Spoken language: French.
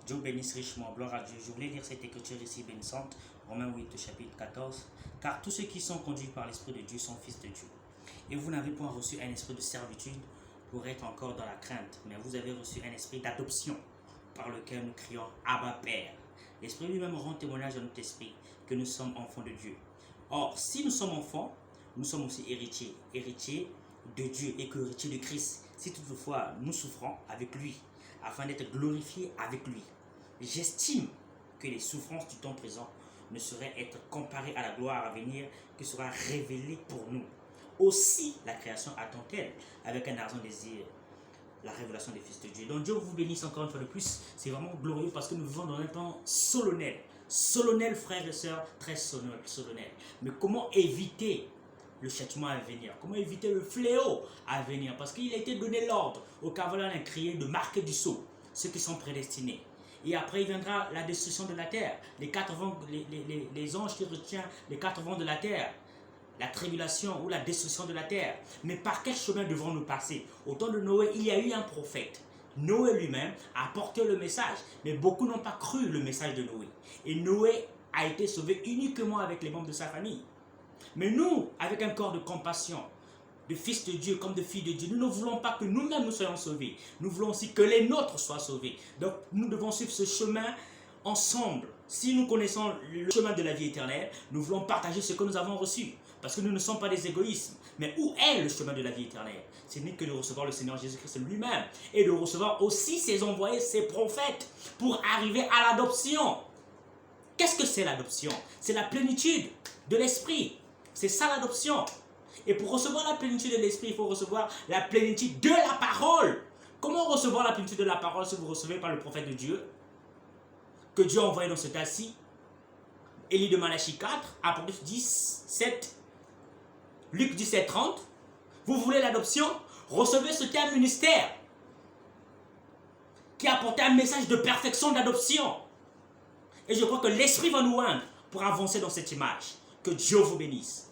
Dieu bénisse richement, gloire à Dieu. Je voulais lire cette écriture ici bénissante, Romains 8, chapitre 14. Car tous ceux qui sont conduits par l'Esprit de Dieu sont fils de Dieu. Et vous n'avez point reçu un esprit de servitude pour être encore dans la crainte, mais vous avez reçu un esprit d'adoption par lequel nous crions Abba Père. L'Esprit lui-même rend témoignage à notre esprit que nous sommes enfants de Dieu. Or, si nous sommes enfants, nous sommes aussi héritiers, héritiers de Dieu et que-héritiers de Christ. Si toutefois nous souffrons avec lui, afin d'être glorifiés avec lui. J'estime que les souffrances du temps présent ne sauraient être comparées à la gloire à venir qui sera révélée pour nous. Aussi, la création attend-elle avec un ardent désir la révélation des fils de Dieu. Donc Dieu vous bénisse encore une fois de plus. C'est vraiment glorieux parce que nous vivons dans un temps solennel. Solennel, frères et sœurs, très solennel. Mais comment éviter le châtiment à venir? Comment éviter le fléau à venir? Parce qu'il a été donné l'ordre au cavalier d'un crier de marquer du sceau ceux qui sont prédestinés. Et après, il viendra la destruction de la terre. Les quatre vents, les anges qui retiennent les quatre vents de la terre. La tribulation ou la destruction de la terre. Mais par quel chemin devons-nous passer? Au temps de Noé, il y a eu un prophète. Noé lui-même a porté le message. Mais beaucoup n'ont pas cru le message de Noé. Et Noé a été sauvé uniquement avec les membres de sa famille. Mais nous, avec un corps de compassion, de fils de Dieu comme de filles de Dieu, nous ne voulons pas que nous-mêmes nous soyons sauvés. Nous voulons aussi que les nôtres soient sauvés. Donc nous devons suivre ce chemin ensemble. Si nous connaissons le chemin de la vie éternelle, nous voulons partager ce que nous avons reçu. Parce que nous ne sommes pas des égoïsmes. Mais où est le chemin de la vie éternelle? Ce n'est que de recevoir le Seigneur Jésus-Christ lui-même. Et de recevoir aussi ses envoyés, ses prophètes, pour arriver à l'adoption. Qu'est-ce que c'est l'adoption? C'est la plénitude de l'esprit. C'est ça l'adoption. Et pour recevoir la plénitude de l'esprit, il faut recevoir la plénitude de la parole. Comment recevoir la plénitude de la parole si vous recevez par le prophète de Dieu? Que Dieu a envoyé dans ce cas-ci. Élie de Malachie 4, Apocalypse 10, 7, Luc 17, 30. Vous voulez l'adoption? Recevez ce qu'est un ministère qui a apporté un message de perfection d'adoption. Et je crois que l'esprit va nous oindre pour avancer dans cette image. Que Dieu vous bénisse.